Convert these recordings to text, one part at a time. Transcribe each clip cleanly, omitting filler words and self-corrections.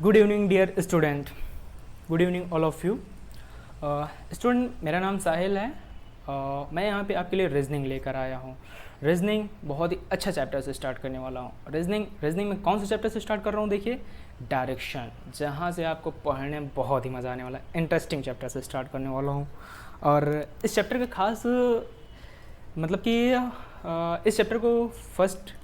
Good evening dear student, good evening all of you. Student, मेरा नाम साहिल है। मैं यहाँ पे आपके लिए रीजनिंग लेकर आया हूँ। रीजनिंग बहुत ही अच्छा चैप्टर से स्टार्ट करने वाला हूँ। रीजनिंग में कौन से चैप्टर से स्टार्ट कर रहा हूँ? देखिए, डायरेक्शन, जहाँ से आपको पढ़ने में बहुत ही मज़ा आने वाला है। इंटरेस्टिंग चैप्टर से स्टार्ट करने वाला हूँ। और इस चैप्टर का खास मतलब कि इस चैप्टर को फर्स्ट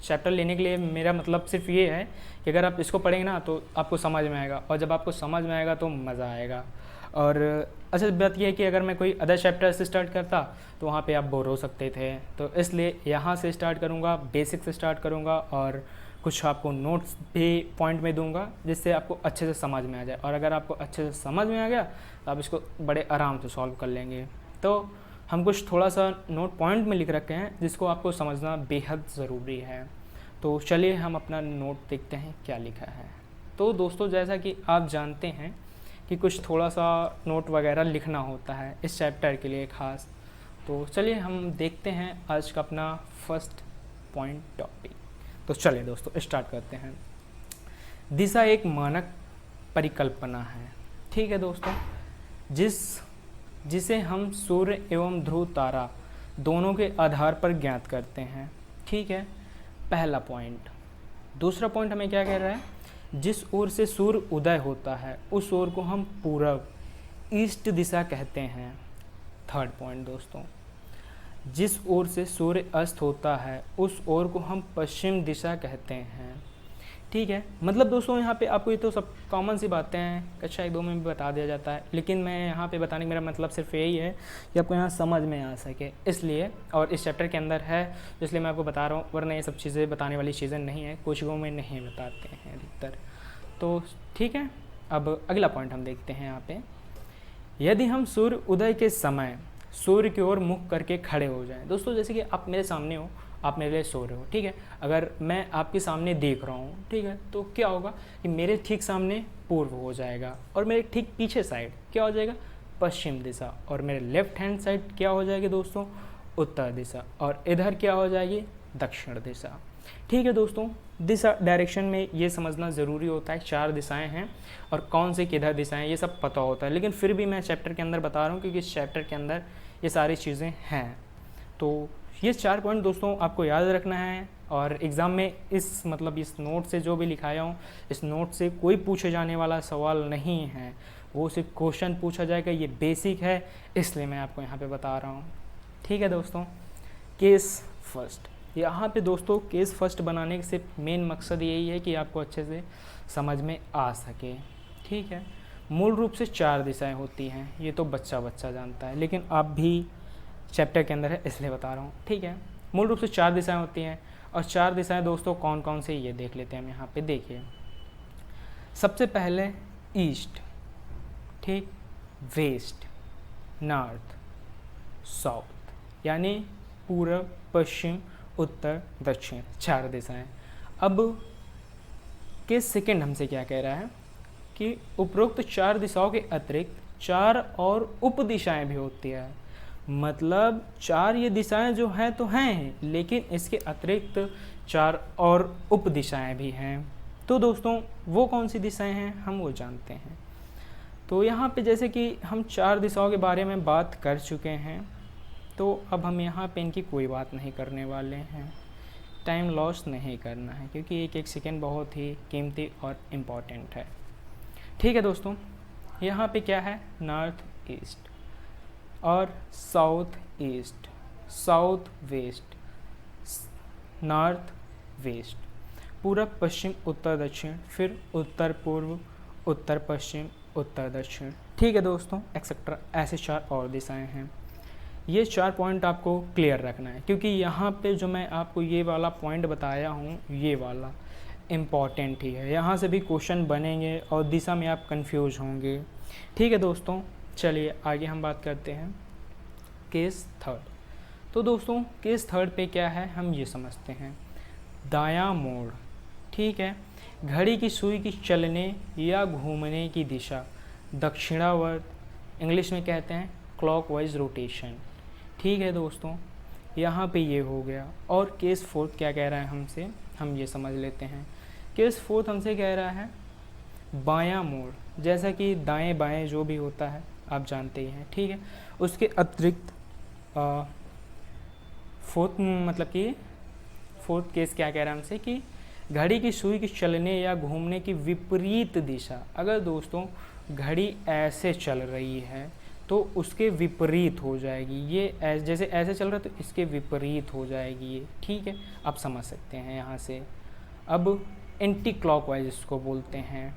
चैप्टर लेने के लिए मेरा मतलब सिर्फ ये है कि अगर आप इसको पढ़ेंगे ना तो आपको समझ में आएगा, और जब आपको समझ में आएगा तो मज़ा आएगा। और अच्छा बात यह है कि अगर मैं कोई अदर चैप्टर से स्टार्ट करता तो वहाँ पे आप बोर हो सकते थे, तो इसलिए यहाँ से स्टार्ट करूँगा, बेसिक से स्टार्ट करूँगा और कुछ आपको नोट्स भी पॉइंट में दूंगा जिससे आपको अच्छे से समझ में आ जाए। और अगर आपको अच्छे से समझ में आ गया तो आप इसको बड़े आराम से सॉल्व कर लेंगे। तो हम कुछ थोड़ा सा नोट पॉइंट में लिख रखे हैं जिसको आपको समझना बेहद ज़रूरी है। तो चलिए हम अपना नोट देखते हैं क्या लिखा है। तो दोस्तों, जैसा कि आप जानते हैं कि कुछ थोड़ा सा नोट वगैरह लिखना होता है इस चैप्टर के लिए ख़ास। तो चलिए हम देखते हैं आज का अपना फर्स्ट पॉइंट टॉपिक। तो चलिए दोस्तों स्टार्ट करते हैं। दिशा एक मानक परिकल्पना है, ठीक है दोस्तों, जिसे हम सूर्य एवं ध्रुव तारा दोनों के आधार पर ज्ञात करते हैं, ठीक है, पहला पॉइंट। दूसरा पॉइंट हमें क्या कह रहा है? जिस ओर से सूर्य उदय होता है उस ओर को हम पूरब, ईस्ट दिशा कहते हैं। थर्ड पॉइंट दोस्तों, जिस ओर से सूर्य अस्त होता है उस ओर को हम पश्चिम दिशा कहते हैं, ठीक है। मतलब दोस्तों यहाँ पे आपको ये तो सब कॉमन सी बातें हैं, कक्षा 1-2 में भी बता दिया जाता है, लेकिन मैं यहाँ पे बताने का मेरा मतलब सिर्फ यही है कि आपको यहाँ समझ में आ सके, इसलिए। और इस चैप्टर के अंदर है इसलिए मैं आपको बता रहा हूँ, वरना ये सब चीज़ें बताने वाली चीज़ें नहीं है, कोचिंगों में नहीं बताते हैं अधिकतर। तो ठीक है, अब अगला पॉइंट हम देखते हैं यहाँ पर। यदि हम सूर्य उदय के समय सूर्य की ओर मुख करके खड़े हो जाएं, दोस्तों जैसे कि आप मेरे सामने हो, आप मेरे लिए सो रहे हो, ठीक है, अगर मैं आपके सामने देख रहा हूँ, ठीक है, तो क्या होगा कि मेरे ठीक सामने पूर्व हो जाएगा और मेरे ठीक पीछे साइड क्या हो जाएगा? पश्चिम दिशा। और मेरे लेफ्ट हैंड साइड क्या हो जाएगी दोस्तों? उत्तर दिशा। और इधर क्या हो जाएगी? दक्षिण दिशा। ठीक है दोस्तों, दिशा डायरेक्शन में ये समझना ज़रूरी होता है, 4 दिशाएं हैं और कौन से किधर दिशाएं ये सब पता होता है, लेकिन फिर भी मैं चैप्टर के अंदर बता रहा हूँ क्योंकि इस चैप्टर के अंदर ये सारी चीज़ें हैं। तो ये 4 पॉइंट दोस्तों आपको याद रखना है, और एग्ज़ाम में इस नोट से जो भी लिखाया हूँ, इस नोट से कोई पूछे जाने वाला सवाल नहीं है, वो सिर्फ क्वेश्चन पूछा जाएगा, ये बेसिक है, इसलिए मैं आपको यहाँ पे बता रहा हूँ। ठीक है दोस्तों, केस फर्स्ट। यहाँ पे दोस्तों केस फर्स्ट बनाने से मेन मकसद यही है कि आपको अच्छे से समझ में आ सके, ठीक है। मूल रूप से 4 दिशाएं होती हैं, ये तो बच्चा जानता है, लेकिन आप भी चैप्टर के अंदर है इसलिए बता रहा हूँ, ठीक है। मूल रूप से 4 दिशाएं होती हैं, और 4 दिशाएं दोस्तों कौन कौन से ये देख लेते हैं हम यहाँ पे। देखिए, सबसे पहले ईस्ट, ठीक, वेस्ट, नॉर्थ, साउथ, यानी पूर्व, पश्चिम, उत्तर, दक्षिण, 4 दिशाएं। अब केस सेकंड हमसे क्या कह रहा है कि उपरोक्त 4 दिशाओं के अतिरिक्त 4 और उप दिशाएं भी होती है। मतलब 4 ये दिशाएं जो हैं तो हैं, लेकिन इसके अतिरिक्त 4 और उप दिशाएं भी हैं। तो दोस्तों वो कौन सी दिशाएं हैं हम वो जानते हैं। तो यहाँ पे जैसे कि हम 4 दिशाओं के बारे में बात कर चुके हैं, तो अब हम यहाँ पे इनकी कोई बात नहीं करने वाले हैं, टाइम लॉस नहीं करना है, क्योंकि एक एक सेकेंड बहुत ही कीमती और इम्पॉर्टेंट है। ठीक है दोस्तों, यहाँ पे क्या है? नॉर्थ ईस्ट और south east, south west, north west, पूरब पश्चिम उत्तर दक्षिण, फिर उत्तर पूर्व, उत्तर पश्चिम, उत्तर दक्षिण। ठीक है दोस्तों, एक्सेट्रा, ऐसे 4 और दिशाएं हैं। ये 4 पॉइंट आपको क्लियर रखना है, क्योंकि यहाँ पे जो मैं आपको ये वाला पॉइंट बताया हूँ, ये वाला इम्पॉर्टेंट ही है, यहाँ से भी क्वेश्चन बनेंगे और दिशा में आप कंफ्यूज होंगे। ठीक है दोस्तों, चलिए आगे हम बात करते हैं केस थर्ड। तो दोस्तों केस थर्ड पे क्या है हम ये समझते हैं। दायां मोड़, ठीक है, घड़ी की सुई की चलने या घूमने की दिशा दक्षिणावर्त, इंग्लिश में कहते हैं क्लॉकवाइज रोटेशन। ठीक है दोस्तों, यहाँ पे ये हो गया। और केस फोर्थ क्या कह रहा है हमसे, हम ये समझ लेते हैं। केस फोर्थ हमसे कह रहा है बायां मोड़, जैसा कि दाएं बाएं जो भी होता है आप जानते ही हैं, ठीक है। उसके अतिरिक्त फोर्थ केस क्या कह रहा है हमसे कि घड़ी की सुई के चलने या घूमने की विपरीत दिशा, अगर दोस्तों घड़ी ऐसे चल रही है तो उसके विपरीत हो जाएगी, ये जैसे ऐसे चल रहा है तो इसके विपरीत हो जाएगी ये, ठीक है। आप समझ सकते हैं यहाँ से। अब एंटी क्लॉकवाइज इसको बोलते हैं।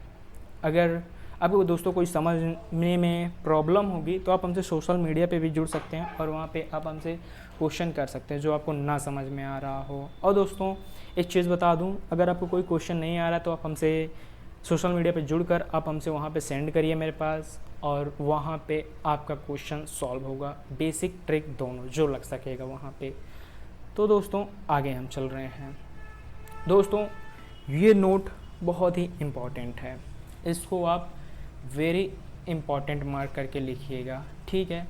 अगर आपको दोस्तों कोई समझने में प्रॉब्लम होगी तो आप हमसे सोशल मीडिया पे भी जुड़ सकते हैं और वहाँ पे आप हमसे क्वेश्चन कर सकते हैं जो आपको ना समझ में आ रहा हो। और दोस्तों एक चीज़ बता दूँ, अगर आपको कोई क्वेश्चन नहीं आ रहा तो आप हमसे सोशल मीडिया पे जुड़कर आप हमसे वहाँ पे सेंड करिए मेरे पास, और वहाँ पे आपका क्वेश्चन सॉल्व होगा, बेसिक ट्रिक दोनों जो लग सकेगा वहाँ पे। तो दोस्तों आगे हम चल रहे हैं। दोस्तों ये नोट बहुत ही इम्पॉर्टेंट है, इसको आप वेरी इम्पॉर्टेंट मार्क करके लिखिएगा, ठीक है,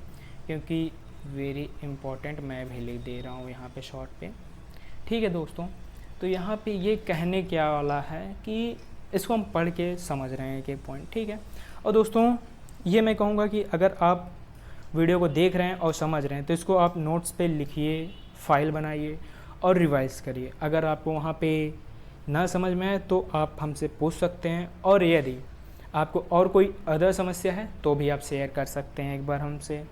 क्योंकि वेरी इम्पॉर्टेंट मैं भी लिख दे रहा हूँ यहाँ पे शॉर्ट पे, ठीक है दोस्तों। तो यहाँ पे ये कहने क्या वाला है कि इसको हम पढ़ के समझ रहे हैं कि पॉइंट, ठीक है। और दोस्तों ये मैं कहूँगा कि अगर आप वीडियो को देख रहे हैं और समझ रहे हैं तो इसको आप नोट्स पे लिखिए, फाइल बनाइए और रिवाइज़ करिए। अगर आपको वहाँ पे ना समझ में आए तो आप हमसे पूछ सकते हैं, और यदि आपको और कोई अदर समस्या है तो भी आप शेयर कर सकते हैं एक बार हमसे।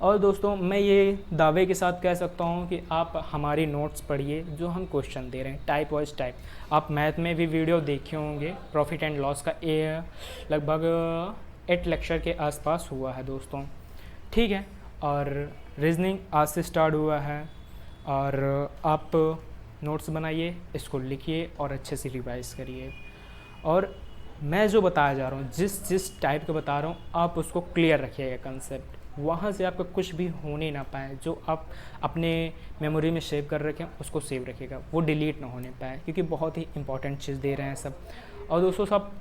और दोस्तों मैं ये दावे के साथ कह सकता हूँ कि आप हमारी नोट्स पढ़िए जो हम क्वेश्चन दे रहे हैं टाइप वाइज टाइप। आप मैथ में भी वीडियो देखे होंगे, प्रॉफिट एंड लॉस का लगभग 8 लेक्चर के आसपास हुआ है दोस्तों, ठीक है। और रीजनिंग आज से स्टार्ट हुआ है, और आप नोट्स बनाइए, इसको लिखिए और अच्छे से रिवाइज करिए। और मैं जो बताया जा रहा हूँ, जिस टाइप का बता रहा हूँ, आप उसको क्लियर रखिएगा कंसेप्ट, वहाँ से आपका कुछ भी होने ना पाए। जो आप अपने मेमोरी में सेव कर रखें उसको सेव रखिएगा, वो डिलीट ना होने पाए, क्योंकि बहुत ही इंपॉर्टेंट चीज़ दे रहे हैं सब। और दोस्तों सब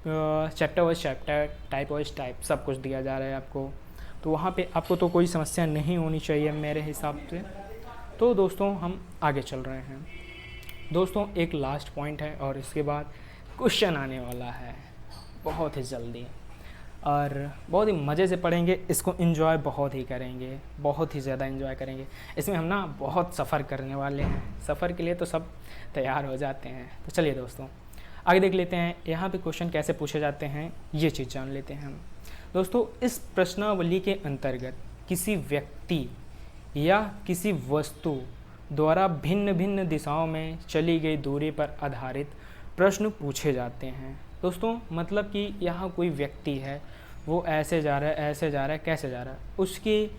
chapter wise chapter, type wise type सब कुछ दिया जा रहा है आपको, तो वहाँ पे आपको तो कोई समस्या नहीं होनी चाहिए मेरे हिसाब से। तो दोस्तों हम आगे चल रहे हैं। दोस्तों एक लास्ट पॉइंट है और इसके बाद क्वेश्चन आने वाला है बहुत ही जल्दी, और बहुत ही मज़े से पढ़ेंगे, इसको एंजॉय बहुत ही करेंगे, बहुत ही ज़्यादा एंजॉय करेंगे। इसमें हम ना बहुत सफ़र करने वाले हैं, सफ़र के लिए तो सब तैयार हो जाते हैं। तो चलिए दोस्तों आगे देख लेते हैं यहाँ पे क्वेश्चन कैसे पूछे जाते हैं, ये चीज़ जान लेते हैं हम। दोस्तों इस प्रश्नावली के अंतर्गत किसी व्यक्ति या किसी वस्तु द्वारा भिन्न भिन्न दिशाओं में चली गई दूरी पर आधारित प्रश्न पूछे जाते हैं। दोस्तों मतलब कि यहाँ कोई व्यक्ति है, वो ऐसे जा रहा है, ऐसे जा रहा है, कैसे जा रहा है, उसकी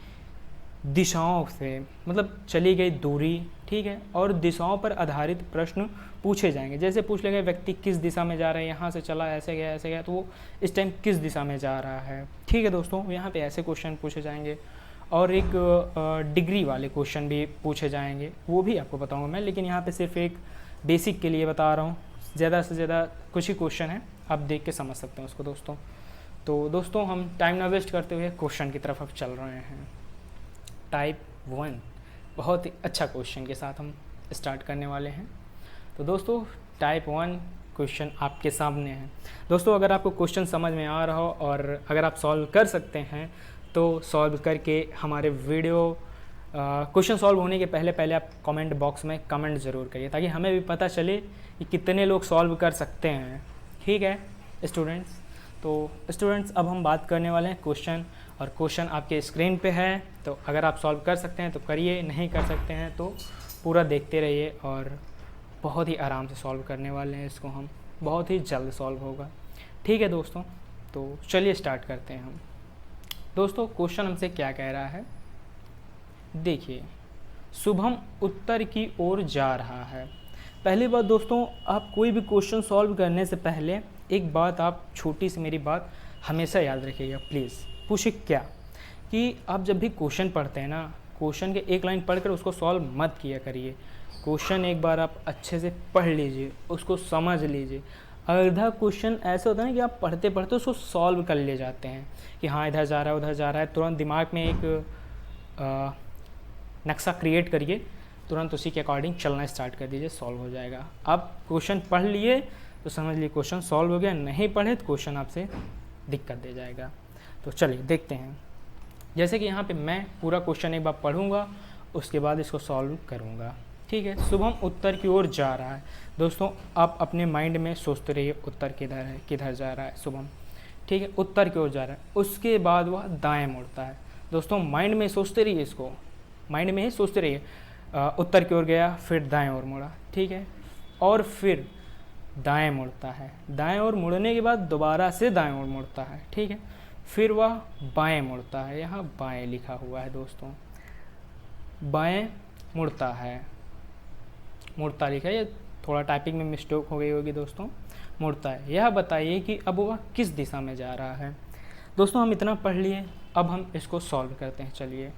दिशाओं से मतलब चली गई दूरी, ठीक है, और दिशाओं पर आधारित प्रश्न पूछे जाएंगे। जैसे पूछ लेंगे व्यक्ति किस दिशा में जा रहा है, यहाँ से चला, ऐसे गया, तो वो इस टाइम किस दिशा में जा रहा है, ठीक है दोस्तों। यहाँ पे ऐसे क्वेश्चन पूछे जाएंगे, और एक डिग्री वाले क्वेश्चन भी पूछे जाएंगे, वो भी आपको बताऊँगा मैं, लेकिन यहाँ पर सिर्फ एक बेसिक के लिए बता रहा हूँ। ज़्यादा से ज़्यादा कुछ ही क्वेश्चन है, आप देख के समझ सकते हैं उसको दोस्तों। तो दोस्तों हम टाइम ना वेस्ट करते हुए क्वेश्चन की तरफ अब चल रहे हैं। टाइप 1 बहुत ही अच्छा क्वेश्चन के साथ हम स्टार्ट करने वाले हैं। तो दोस्तों टाइप 1 क्वेश्चन आपके सामने है। दोस्तों अगर आपको क्वेश्चन समझ में आ रहा हो और अगर आप सॉल्व कर सकते हैं तो सॉल्व करके हमारे वीडियो क्वेश्चन सॉल्व होने के पहले आप कमेंट बॉक्स में कमेंट ज़रूर करिए, ताकि हमें भी पता चले कि कितने लोग सॉल्व कर सकते हैं, ठीक है स्टूडेंट्स। तो स्टूडेंट्स अब हम बात करने वाले हैं क्वेश्चन, और क्वेश्चन आपके स्क्रीन पे है, तो अगर आप सॉल्व कर सकते हैं तो करिए, नहीं कर सकते हैं तो पूरा देखते रहिए, और बहुत ही आराम से सॉल्व करने वाले हैं इसको हम, बहुत ही जल्द सॉल्व होगा, ठीक है दोस्तों। तो चलिए स्टार्ट करते हैं हम। दोस्तों क्वेश्चन हमसे क्या कह रहा है, देखिए शुभम उत्तर की ओर जा रहा है। पहली बात दोस्तों, आप कोई भी क्वेश्चन सॉल्व करने से पहले एक बात, आप छोटी सी मेरी बात हमेशा याद रखिएगा प्लीज़। पूछिए क्या कि आप जब भी क्वेश्चन पढ़ते हैं ना, क्वेश्चन के एक लाइन पढ़कर उसको सॉल्व मत किया करिए। क्वेश्चन एक बार आप अच्छे से पढ़ लीजिए, उसको समझ लीजिए। आधा क्वेश्चन ऐसा होता है ना कि आप पढ़ते पढ़ते उसको सॉल्व कर ले जाते हैं कि हाँ इधर जा रहा है, उधर जा रहा है, तुरंत दिमाग में एक नक्शा क्रिएट करिए, तुरंत उसी के अकॉर्डिंग चलना स्टार्ट कर दीजिए, सॉल्व हो जाएगा। आप क्वेश्चन पढ़ लिए, तो समझ लीजिए क्वेश्चन सॉल्व हो गया। नहीं पढ़े तो क्वेश्चन आपसे दिक्कत दे जाएगा। तो चलिए देखते हैं। जैसे कि यहाँ पे मैं पूरा क्वेश्चन एक बार पढ़ूंगा, उसके बाद इसको सॉल्व करूंगा। ठीक है। शुभम उत्तर की ओर जा रहा है। दोस्तों आप अपने माइंड में सोचते रहिए उत्तर किधर है, किधर जा रहा है शुभम। ठीक है, उत्तर की ओर जा रहा है। उसके बाद वह दाएं मुड़ता है। दोस्तों माइंड में सोचते रहिए, इसको माइंड में ही सोचते रहिए। उत्तर की ओर गया, फिर दाएं ओर मुड़ा। ठीक है, और फिर दाएं मुड़ता है। दाएं ओर मुड़ने के बाद दोबारा से दाएं ओर मुड़ता है। ठीक है, फिर वह बाएं मुड़ता है। यहाँ बाएं लिखा हुआ है दोस्तों, बाएं मुड़ता है। मुड़ता लिखा है, ये थोड़ा टाइपिंग में मिस्टेक हो गई होगी दोस्तों। मुड़ता है। यह बताइए कि अब वह किस दिशा में जा रहा है। दोस्तों हम इतना पढ़ लिए, अब हम इसको सॉल्व करते हैं। चलिए,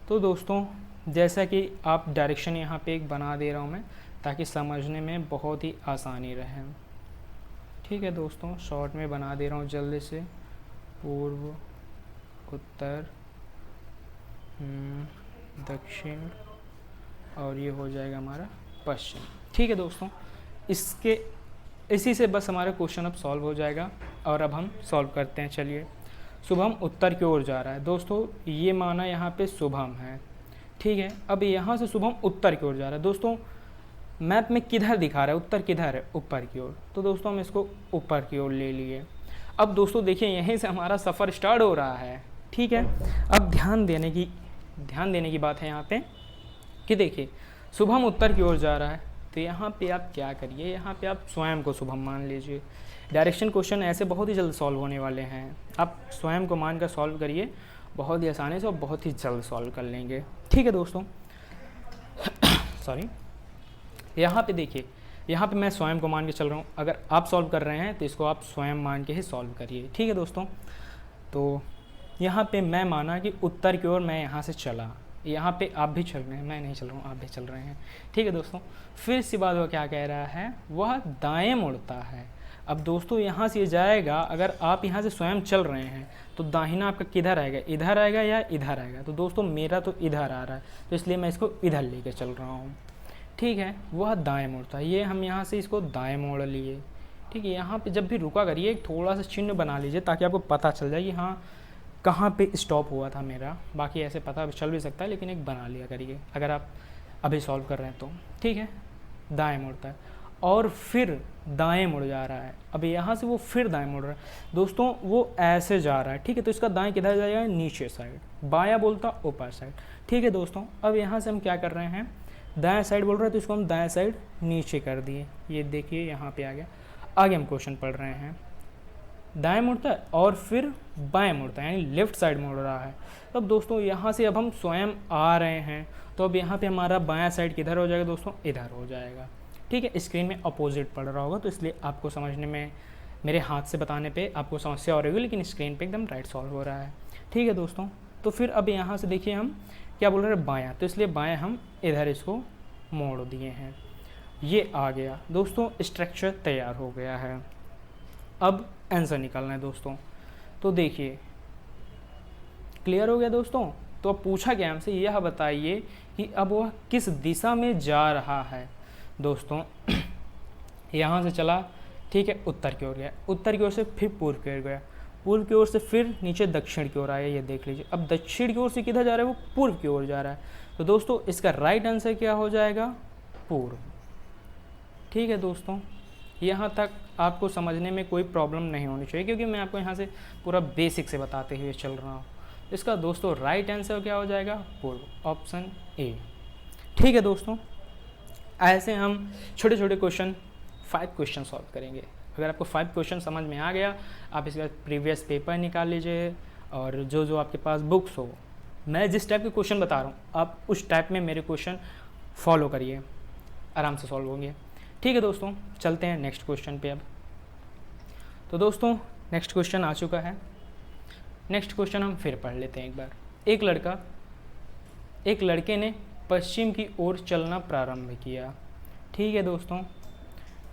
तो दोस्तों जैसा कि आप डायरेक्शन यहाँ पे एक बना दे रहा हूँ मैं, ताकि समझने में बहुत ही आसानी रहे। ठीक है दोस्तों, शॉर्ट में बना दे रहा हूँ जल्दी से। पूर्व, उत्तर, दक्षिण, और ये हो जाएगा हमारा पश्चिम। ठीक है दोस्तों, इसी से बस हमारा क्वेश्चन अब सॉल्व हो जाएगा। और अब हम सॉल्व करते हैं। चलिए, शुभम उत्तर की ओर जा रहा है। दोस्तों ये माना यहाँ पे शुभम है। ठीक है, अब यहाँ से शुभम उत्तर की ओर जा रहा है। दोस्तों मैप में किधर दिखा रहा है, उत्तर किधर है, ऊपर की ओर। तो दोस्तों हम इसको ऊपर की ओर ले लिए। अब दोस्तों देखिए, यहीं से हमारा सफ़र स्टार्ट हो रहा है। ठीक है, अब ध्यान देने की बात है यहाँ पे कि देखिए शुभम उत्तर की ओर जा रहा है। तो यहाँ पे आप क्या करिए, यहाँ पे आप स्वयं को शुभम मान लीजिए। डायरेक्शन क्वेश्चन ऐसे बहुत ही जल्द सॉल्व होने वाले हैं। आप स्वयं को मान कर सॉल्व करिए, बहुत ही आसानी से और बहुत ही जल्द सॉल्व कर लेंगे। ठीक है दोस्तों, सॉरी, यहाँ पे देखिए, यहाँ पे मैं स्वयं को मान के चल रहा हूँ। अगर आप सॉल्व कर रहे हैं तो इसको आप स्वयं मान के ही सॉल्व करिए। ठीक है दोस्तों, तो यहाँ पे मैं माना कि उत्तर की ओर मैं यहाँ से चला। यहाँ पे आप भी चल रहे हैं, मैं नहीं चल रहा हूँ, आप भी चल रहे हैं। ठीक है दोस्तों, फिर से बाद वो क्या कह रहा है, वह दाएं मुड़ता है। अब दोस्तों यहाँ से जाएगा, अगर आप यहाँ से स्वयं चल रहे हैं तो दाहिना आपका किधर आएगा, इधर आएगा या इधर आएगा। तो दोस्तों मेरा तो इधर आ रहा है, तो इसलिए मैं इसको इधर लेके चल रहा हूँ। ठीक है, वह दाएं मुड़ता है। ये हम यहाँ से इसको दाएं मोड़ लिए। ठीक है, यहाँ पे जब भी रुका करिए एक थोड़ा सा चिन्ह बना लीजिए, ताकि आपको पता चल जाए कि हाँ कहाँ पे स्टॉप हुआ था मेरा। बाकी ऐसे पता चल भी सकता है, लेकिन एक बना लिया करिए अगर आप अभी सॉल्व कर रहे हैं तो। ठीक है, दाएं मुड़ता है और फिर दाएं मुड़ जा रहा है। अब यहाँ से वो फिर दाएं मुड़ रहा है। दोस्तों वो ऐसे जा रहा है। ठीक है, तो इसका दाएं किधर जाएगा, नीचे साइड। बायां बोलता ऊपर साइड। ठीक है दोस्तों, अब यहाँ से हम क्या कर रहे हैं, दाएं साइड बोल रहा है तो इसको हम दाएं साइड नीचे कर दिए। ये देखिए यहाँ पे आ गया। आगे हम क्वेश्चन पढ़ रहे हैं। दाएं मुड़ता है और फिर बाएं मुड़ता है, यानी लेफ्ट साइड मुड़ रहा है। अब दोस्तों यहाँ से अब हम स्वयं आ रहे हैं, तो अब यहाँ पे हमारा बायां साइड किधर हो जाएगा दोस्तों, इधर हो जाएगा। ठीक है, स्क्रीन में अपोजिट पड़ रहा होगा, तो इसलिए आपको समझने में, मेरे हाथ से बताने पे आपको समस्या हो रही होगी, लेकिन स्क्रीन पे एकदम राइट सॉल्व हो रहा है। ठीक है दोस्तों, तो फिर अब यहाँ से देखिए हम क्या बोल रहे हैं, बायां, तो इसलिए बायां हम इधर इसको मोड़ दिए हैं। ये आ गया दोस्तों, स्ट्रक्चर तैयार हो गया है। अब आंसर निकालना है दोस्तों। तो देखिए क्लियर हो गया दोस्तों। तो अब पूछा गया हमसे, यह बताइए कि अब वह किस दिशा में जा रहा है। दोस्तों यहाँ से चला, ठीक है, उत्तर की ओर गया, उत्तर की ओर से फिर पूर्व की ओर गया, पूर्व की ओर से फिर नीचे दक्षिण की ओर आया। ये देख लीजिए, अब दक्षिण की ओर से किधर जा रहा है, वो पूर्व की ओर जा रहा है। तो दोस्तों इसका राइट आंसर क्या हो जाएगा, पूर्व। ठीक है दोस्तों, यहाँ तक आपको समझने में कोई प्रॉब्लम नहीं होनी चाहिए, क्योंकि मैं आपको यहाँ से पूरा बेसिक से बताते हुए चल रहा हूँ। इसका दोस्तों राइट आंसर क्या हो जाएगा, पूर्व, ऑप्शन ए। ठीक है दोस्तों, ऐसे हम छोटे छोटे क्वेश्चन 5 क्वेश्चन सॉल्व करेंगे। अगर आपको 5 क्वेश्चन समझ में आ गया, आप इसका प्रीवियस पेपर निकाल लीजिए, और जो जो आपके पास बुक्स हो, मैं जिस टाइप के क्वेश्चन बता रहा हूँ आप उस टाइप में मेरे क्वेश्चन फॉलो करिए, आराम से सॉल्व होंगे। ठीक है दोस्तों, चलते हैं नेक्स्ट क्वेश्चन पे अब। तो दोस्तों नेक्स्ट क्वेश्चन आ चुका है। नेक्स्ट क्वेश्चन हम फिर पढ़ लेते हैं एक बार। एक लड़के ने पश्चिम की ओर चलना प्रारंभ किया। ठीक है दोस्तों,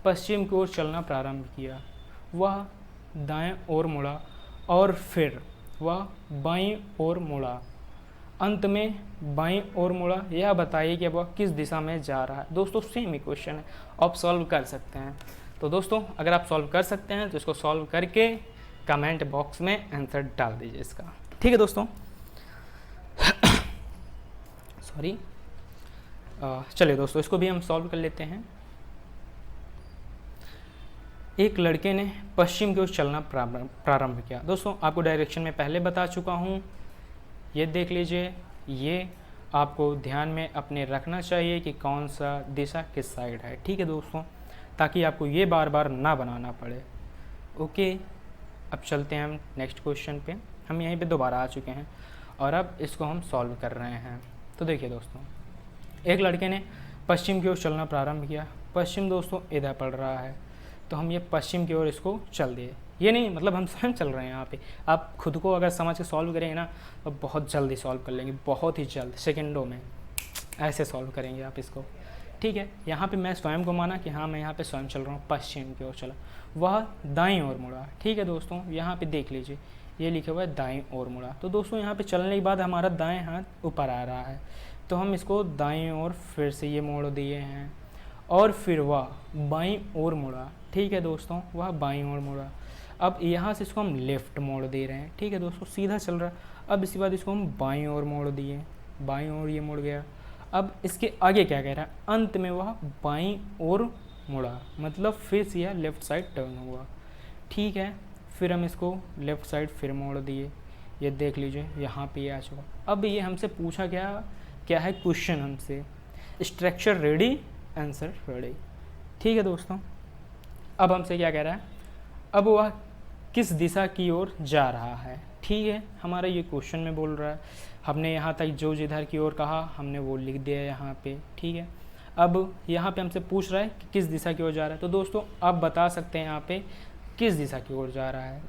पश्चिम की ओर चलना प्रारंभ किया। वह दाएं ओर मुड़ा और फिर वह बाईं ओर मुड़ा, अंत में बाईं ओर मुड़ा। यह बताइए कि अब वह किस दिशा में जा रहा है। दोस्तों सेम ही क्वेश्चन है, आप सॉल्व कर सकते हैं। तो दोस्तों अगर आप सॉल्व कर सकते हैं तो इसको सॉल्व करके कमेंट बॉक्स में आंसर डाल दीजिए इसका। ठीक है दोस्तों, सॉरी, चलिए दोस्तों इसको भी हम सॉल्व कर लेते हैं। एक लड़के ने पश्चिम की ओर चलना प्रारंभ किया। दोस्तों आपको डायरेक्शन में पहले बता चुका हूँ, ये देख लीजिए, ये आपको ध्यान में अपने रखना चाहिए कि कौन सा दिशा किस साइड है। ठीक है दोस्तों, ताकि आपको ये बार बार ना बनाना पड़े। ओके, अब चलते हैं हम नेक्स्ट क्वेश्चन पे। हम यहीं पे दोबारा आ चुके हैं और अब इसको हम सॉल्व कर रहे हैं। तो देखिए दोस्तों, एक लड़के ने पश्चिम की ओर चलना प्रारंभ किया। पश्चिम दोस्तों इधर पड़ रहा है, तो हम ये पश्चिम की ओर इसको चल दिए। ये नहीं मतलब हम स्वयं चल रहे हैं यहाँ पे। आप खुद को अगर समझ के सॉल्व करेंगे ना तो बहुत जल्दी सॉल्व कर लेंगे, बहुत ही जल्द, सेकंडों में ऐसे सॉल्व करेंगे आप इसको। ठीक है, यहाँ पे मैं स्वयं को माना कि हाँ मैं यहाँ पे स्वयं चल रहा हूँ, पश्चिम की ओर चला, वह दाईं ओर मुड़ा। ठीक है दोस्तों, यहाँ पे देख लीजिए ये लिखा हुआ है दाईं ओर मुड़ा। तो दोस्तों यहाँ पे चलने के बाद हमारा दाएं हाथ ऊपर आ रहा है, तो हम इसको दाईं ओर फिर से ये मोड़ दिए हैं और फिर वह बाईं ओर मुड़ा। ठीक है दोस्तों, वह बाईं ओर मुड़ा। अब यहाँ से इसको हम लेफ़्ट मोड़ दे रहे हैं। ठीक है दोस्तों, सीधा चल रहा है। अब इसके बाद इसको हम बाईं ओर मोड़ दिए, बाईं ओर ये मुड़ गया। अब इसके आगे क्या कह रहा है, अंत में वह बाईं ओर मुड़ा, मतलब फिर से यह लेफ़्ट साइड टर्न हुआ। ठीक है, फिर हम इसको लेफ़्ट साइड फिर मोड़ दिए, ये देख लीजिए यहाँ पे ये आ चुका। अब ये हमसे पूछा क्या है क्वेश्चन हमसे, स्ट्रक्चर रेडी, आंसर रेडी। ठीक है दोस्तों, अब हमसे क्या कह रहा है, अब वह किस दिशा की ओर जा रहा है। ठीक है, हमारा ये क्वेश्चन में बोल रहा है, हमने यहाँ तक जो जिधर की ओर कहा हमने वो लिख दिया यहाँ पे। ठीक है, अब यहाँ पे हमसे पूछ रहा है कि किस दिशा की ओर जा रहा है। तो दोस्तों आप बता सकते हैं यहाँ पे किस दिशा की ओर जा रहा है।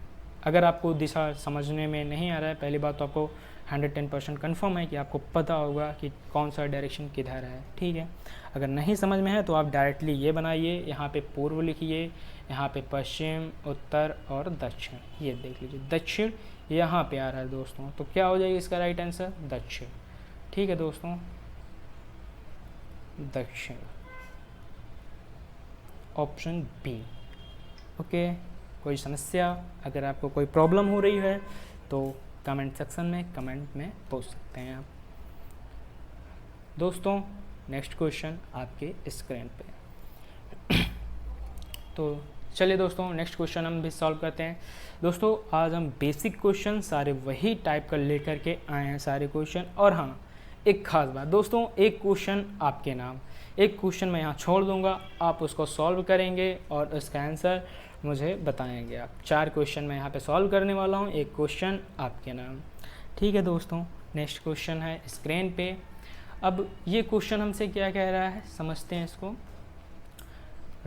अगर आपको दिशा समझने में नहीं आ रहा है, पहली बात तो आपको 110% कन्फर्म है कि आपको पता होगा कि कौन सा डायरेक्शन किधर है। ठीक है, अगर नहीं समझ में है तो आप डायरेक्टली ये बनाइए, यहाँ पे पूर्व लिखिए, यहाँ पे पश्चिम, उत्तर और दक्षिण। ये देख लीजिए दक्षिण यहाँ पे आ रहा है दोस्तों, तो क्या हो जाएगा इसका राइट आंसर, दक्षिण। ठीक है दोस्तों, दक्षिण, ऑप्शन बी। ओके, कोई समस्या, अगर आपको कोई प्रॉब्लम हो रही है तो कमेंट सेक्शन में कमेंट में पूछ सकते हैं आप। दोस्तों नेक्स्ट क्वेश्चन आपके स्क्रीन पे। तो चलिए दोस्तों नेक्स्ट क्वेश्चन हम भी सॉल्व करते हैं। दोस्तों आज हम बेसिक क्वेश्चन सारे वही टाइप कर लेकर के आए हैं सारे क्वेश्चन। और हाँ, एक खास बात दोस्तों, एक क्वेश्चन आपके नाम, एक क्वेश्चन मैं यहाँ छोड़ दूँगा, आप उसको सॉल्व करेंगे और उसका आंसर मुझे बताएंगे आप। 4 क्वेश्चन मैं यहाँ पे सॉल्व करने वाला हूँ, एक क्वेश्चन आपके नाम। ठीक है दोस्तों, नेक्स्ट क्वेश्चन है स्क्रीन पे। अब ये क्वेश्चन हमसे क्या कह रहा है, समझते हैं इसको।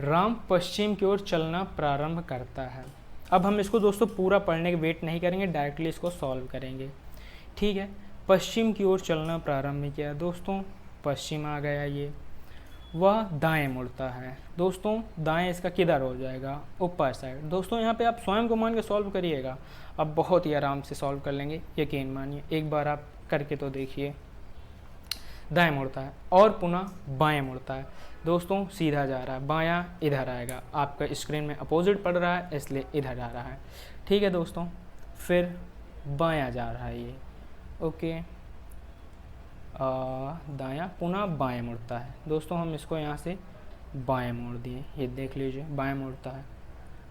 राम पश्चिम की ओर चलना प्रारंभ करता है। अब हम इसको दोस्तों पूरा पढ़ने के वेट नहीं करेंगे, डायरेक्टली इसको सॉल्व करेंगे। ठीक है, पश्चिम की ओर चलना प्रारंभ किया। दोस्तों पश्चिम आ गया, ये वह दाएं मुड़ता है। दोस्तों दाएं इसका किधर हो जाएगा, ऊपर साइड। दोस्तों यहाँ पे आप स्वयं को मान के सॉल्व करिएगा, आप बहुत ही आराम से सॉल्व कर लेंगे, यकीन मानिए। एक बार आप करके तो देखिए। दाएं मुड़ता है और पुनः बाएं मुड़ता है। दोस्तों सीधा जा रहा है, बायां इधर आएगा, आपका स्क्रीन में अपोजिट पड़ रहा है इसलिए इधर जा रहा है। ठीक है दोस्तों, फिर बायां जा रहा है ये। ओके, दायां पुनः बाएं मुड़ता है। दोस्तों हम इसको यहाँ से बाएं मोड़ दिए, ये देख लीजिए बाएं मुड़ता है।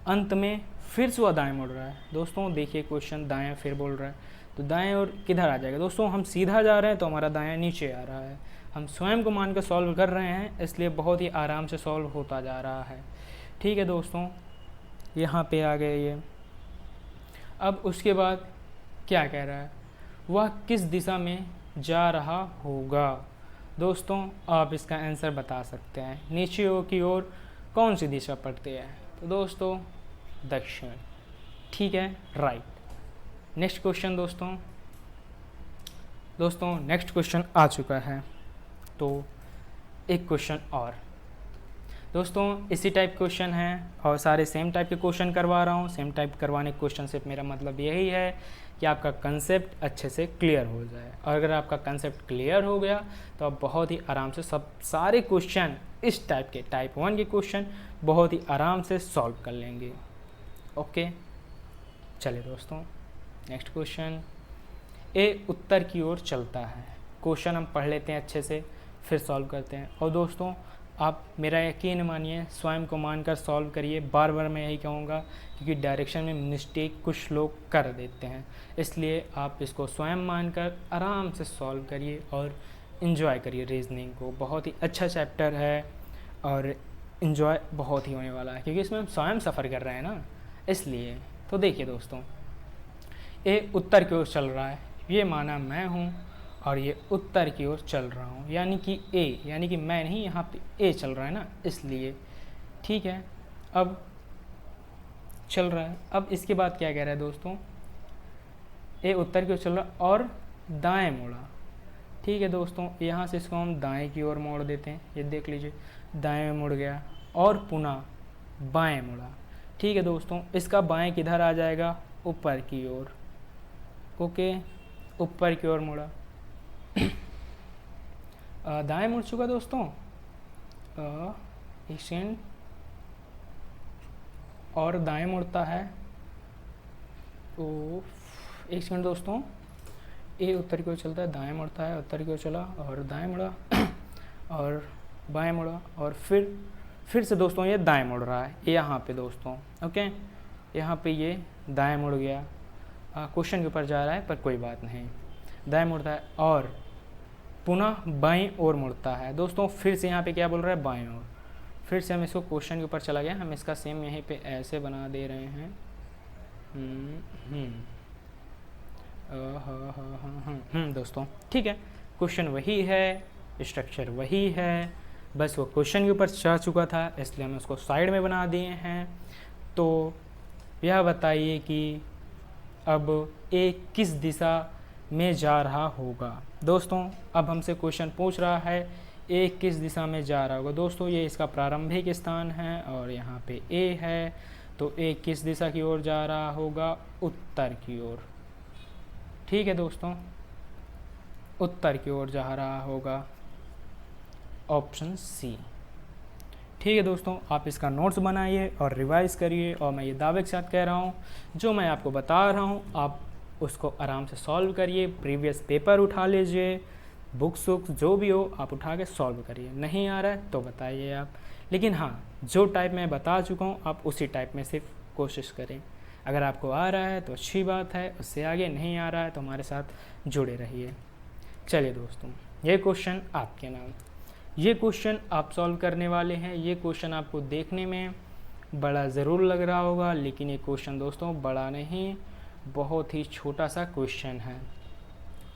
अंत में फिर से वह दाएं मुड़ रहा है। दोस्तों देखिए क्वेश्चन दाएं फिर बोल रहा है, तो दाएं और किधर आ जाएगा। दोस्तों हम सीधा जा रहे हैं तो हमारा दायां नीचे आ रहा है। हम स्वयं को मान कर सॉल्व कर रहे हैं, इसलिए बहुत ही आराम से सॉल्व होता जा रहा है। ठीक है दोस्तों, यहाँ पे आ गए ये। अब उसके बाद क्या कह रहा है, वह किस दिशा में जा रहा होगा। दोस्तों आप इसका आंसर बता सकते हैं, नीचे की ओर कौन सी दिशा पड़ती है। तो दोस्तों दक्षिण। ठीक है, राइट। नेक्स्ट क्वेश्चन दोस्तों नेक्स्ट क्वेश्चन आ चुका है, तो एक क्वेश्चन और। दोस्तों इसी टाइप क्वेश्चन है और सारे सेम टाइप के क्वेश्चन करवा रहा हूँ। सेम टाइप करवाने क्वेश्चन से मेरा मतलब यही है कि आपका कंसेप्ट अच्छे से क्लियर हो जाए। और अगर आपका कंसेप्ट क्लियर हो गया तो आप बहुत ही आराम से सारे क्वेश्चन इस टाइप के टाइप 1 के क्वेश्चन बहुत ही आराम से सॉल्व कर लेंगे। ओके, चलिए दोस्तों नेक्स्ट क्वेश्चन। ए उत्तर की ओर चलता है। क्वेश्चन हम पढ़ लेते हैं अच्छे से, फिर सॉल्व करते हैं। और दोस्तों आप मेरा यकीन मानिए, स्वयं को मानकर सॉल्व करिए। बार बार मैं यही कहूँगा, क्योंकि डायरेक्शन में मिस्टेक कुछ लोग कर देते हैं, इसलिए आप इसको स्वयं मानकर आराम से सॉल्व करिए और इन्जॉय करिए रीजनिंग को। बहुत ही अच्छा चैप्टर है और इन्जॉय बहुत ही होने वाला है, क्योंकि इसमें हम स्वयं सफ़र कर रहे हैं ना, इसलिए। तो देखिए दोस्तों, ए उत्तर की ओर चल रहा है, ये माना मैं हूँ और ये उत्तर की ओर चल रहा हूँ, यानी कि ए, यानी कि मैं नहीं, यहाँ पे ए चल रहा है ना, इसलिए। ठीक है, अब चल रहा है। अब इसके बाद क्या कह रहा है दोस्तों, ए उत्तर की ओर चल रहा है और दाएं मुड़ा। ठीक है दोस्तों, यहाँ से इसको हम दाएं की ओर मोड़ देते हैं, ये देख लीजिए, दाएं मुड़ गया और पुनः बाएं मुड़ा। ठीक है दोस्तों, इसका बाएं किधर आ जाएगा, ऊपर की ओर। ओके, ऊपर की ओर मुड़ा। दाएं मुड़ चुका दोस्तों, एक सेकंड, और दाएं मुड़ता है। तो एक सेकंड दोस्तों, ए उत्तर की ओर चलता है, दाएं मुड़ता है, उत्तर की ओर चला और दाएं मुड़ा और बाएं मुड़ा, और फिर से दोस्तों ये दाएं मुड़ रहा है यहाँ पे दोस्तों। ओके, यहाँ पे ये दाएं मुड़ गया, क्वेश्चन के ऊपर जा रहा है पर कोई बात नहीं। दाएं मुड़ता है और पुनः बाईं ओर मुड़ता है दोस्तों। फिर से यहाँ पे क्या बोल रहा है, बाईं ओर। फिर से हम इसको क्वेश्चन के ऊपर चला गया, हम इसका सेम यहीं पे ऐसे बना दे रहे हैं। दोस्तों ठीक है, क्वेश्चन वही है, स्ट्रक्चर वही है, बस वो क्वेश्चन के ऊपर जा चुका था, इसलिए हम उसको साइड में बना दिए हैं। तो यह बताइए कि अब ए किस दिशा में जा रहा होगा। दोस्तों अब हमसे क्वेश्चन पूछ रहा है ए किस दिशा में जा रहा होगा। दोस्तों ये इसका प्रारंभिक स्थान है और यहाँ पे ए है, तो ए किस दिशा की ओर जा रहा होगा, उत्तर की ओर। ठीक है दोस्तों, उत्तर की ओर जा रहा होगा, ऑप्शन सी। ठीक है दोस्तों, आप इसका नोट्स बनाइए और रिवाइज करिए, और मैं ये दावे के साथ कह रहा हूँ, जो मैं आपको बता रहा हूँ आप उसको आराम से सॉल्व करिए। प्रीवियस पेपर उठा लीजिए, बुक्स जो भी हो आप उठा के सॉल्व करिए। नहीं आ रहा है तो बताइए आप, लेकिन हाँ जो टाइप मैं बता चुका हूँ आप उसी टाइप में सिर्फ कोशिश करें। अगर आपको आ रहा है तो अच्छी बात है, उससे आगे नहीं आ रहा है तो हमारे साथ जुड़े रहिए। चलिए दोस्तों, ये क्वेश्चन आपके नाम, ये क्वेश्चन आप सॉल्व करने वाले हैं। ये क्वेश्चन आपको देखने में बड़ा ज़रूर लग रहा होगा, लेकिन ये क्वेश्चन दोस्तों बड़ा नहीं, बहुत ही छोटा सा क्वेश्चन है।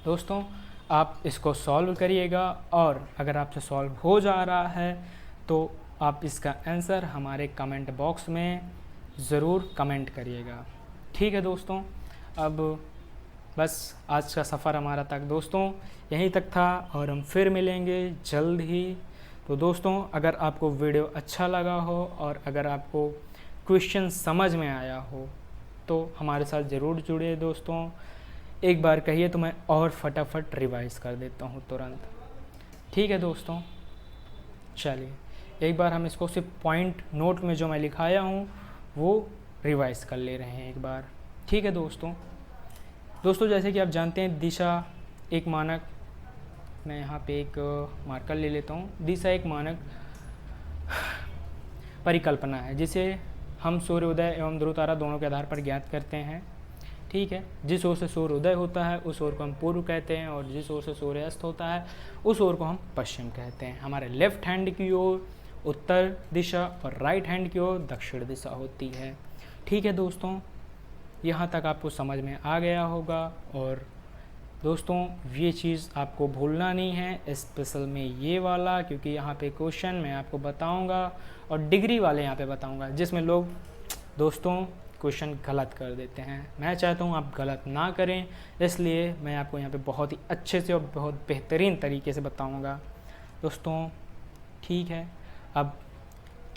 दोस्तों आप इसको सॉल्व करिएगा, और अगर आपसे सॉल्व हो जा रहा है तो आप इसका आंसर हमारे कमेंट बॉक्स में ज़रूर कमेंट करिएगा। ठीक है दोस्तों, अब बस आज का सफ़र हमारा तक दोस्तों यहीं तक था, और हम फिर मिलेंगे जल्द ही। तो दोस्तों अगर आपको वीडियो अच्छा लगा हो और अगर आपको क्वेश्चन समझ में आया हो तो हमारे साथ ज़रूर जुड़े दोस्तों। एक बार कहिए तो मैं और फटाफट रिवाइज़ कर देता हूँ तुरंत। ठीक है दोस्तों, चलिए एक बार हम इसको सिर्फ पॉइंट नोट में जो मैं लिखाया हूँ वो रिवाइज़ कर ले रहे हैं एक बार। ठीक है दोस्तों जैसे कि आप जानते हैं दिशा एक मानक, मैं यहाँ पे एक मार्कर ले लेता हूँ। दिशा एक मानक परिकल्पना है जिसे हम सूर्योदय एवं ध्रुव तारा दोनों के आधार पर ज्ञात करते हैं। ठीक है, जिस ओर से सूर्योदय होता है उस ओर को हम पूर्व कहते हैं, और जिस ओर से सूर्यास्त होता है उस ओर को हम पश्चिम कहते हैं। हमारे लेफ्ट हैंड की ओर उत्तर दिशा और राइट हैंड की ओर दक्षिण दिशा होती है। ठीक है दोस्तों, यहाँ तक आपको समझ में आ गया होगा। और दोस्तों ये चीज़ आपको भूलना नहीं है, स्पेशल में ये वाला, क्योंकि यहाँ पे क्वेश्चन मैं आपको बताऊँगा और डिग्री वाले यहाँ पे बताऊँगा, जिसमें लोग दोस्तों क्वेश्चन गलत कर देते हैं। मैं चाहता हूँ आप गलत ना करें, इसलिए मैं आपको यहाँ पे बहुत ही अच्छे से और बहुत बेहतरीन तरीके से बताऊँगा दोस्तों। ठीक है, अब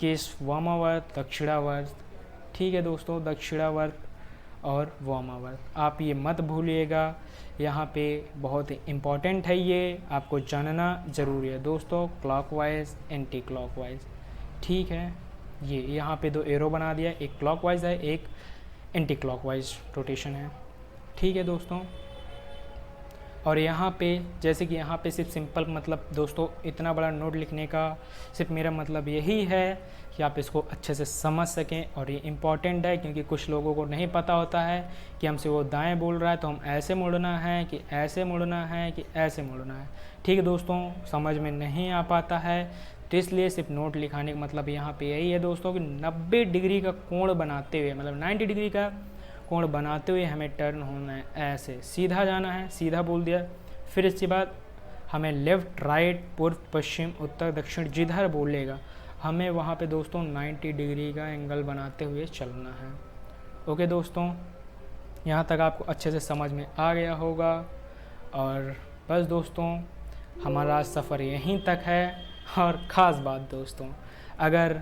केस वामावर्त दक्षिणावर्त। ठीक है दोस्तों, दक्षिणावर्त और वामावर्त आप ये मत भूलिएगा, यहाँ पे बहुत ही इम्पॉर्टेंट है, ये आपको जानना ज़रूरी है दोस्तों। Clockwise anti clockwise. ठीक है, ये यहाँ पे 2 एरो बना दिया, एक क्लॉकवाइज है, एक एंटी क्लॉकवाइज रोटेशन है। ठीक है दोस्तों, और यहाँ पे जैसे कि यहाँ पे सिर्फ सिंपल मतलब दोस्तों इतना बड़ा नोट लिखने का सिर्फ मेरा मतलब यही है कि आप इसको अच्छे से समझ सकें। और ये इम्पॉर्टेंट है क्योंकि कुछ लोगों को नहीं पता होता है कि हमसे वो दाएं बोल रहा है तो हम ऐसे मुड़ना है कि ऐसे मुड़ना है कि ऐसे मुड़ना है। ठीक है दोस्तों, समझ में नहीं आ पाता है तो इसलिए सिर्फ नोट लिखाने का मतलब यहाँ पे यही है दोस्तों कि 90 डिग्री का कोण बनाते हुए, मतलब 90 डिग्री का कोण बनाते हुए हमें टर्न होना है, ऐसे सीधा जाना है, सीधा बोल दिया। फिर इसके बाद हमें लेफ़्ट राइट पूर्व पश्चिम उत्तर दक्षिण जिधर बोलेगा हमें वहाँ पे दोस्तों 90 डिग्री का एंगल बनाते हुए चलना है। ओके दोस्तों, यहाँ तक आपको अच्छे से समझ में आ गया होगा। और बस दोस्तों हमारा सफ़र यहीं तक है। और ख़ास बात दोस्तों, अगर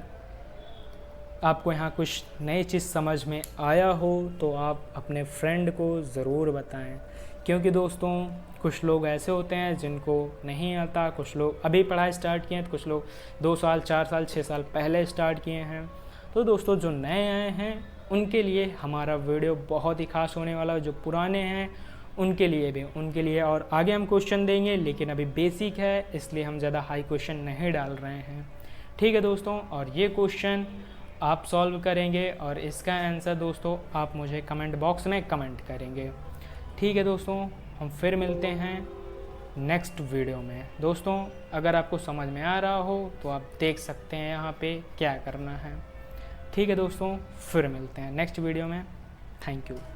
आपको यहाँ कुछ नई चीज़ समझ में आया हो तो आप अपने फ्रेंड को ज़रूर बताएं, क्योंकि दोस्तों कुछ लोग ऐसे होते हैं जिनको नहीं आता, कुछ लोग अभी पढ़ाई स्टार्ट किए हैं, तो कुछ लोग 2 साल 4 साल 6 साल पहले स्टार्ट किए हैं। तो दोस्तों जो नए आए हैं उनके लिए हमारा वीडियो बहुत ही खास होने वाला है, जो पुराने हैं उनके लिए भी, उनके लिए और आगे हम क्वेश्चन देंगे, लेकिन अभी बेसिक है इसलिए हम ज़्यादा हाई क्वेश्चन नहीं डाल रहे हैं। ठीक है दोस्तों, और ये क्वेश्चन आप सॉल्व करेंगे और इसका आंसर दोस्तों आप मुझे कमेंट बॉक्स में कमेंट करेंगे। ठीक है दोस्तों, हम फिर मिलते हैं नेक्स्ट वीडियो में। दोस्तों अगर आपको समझ में आ रहा हो तो आप देख सकते हैं यहाँ पे क्या करना है। ठीक है दोस्तों, फिर मिलते हैं नेक्स्ट वीडियो में। Thank you.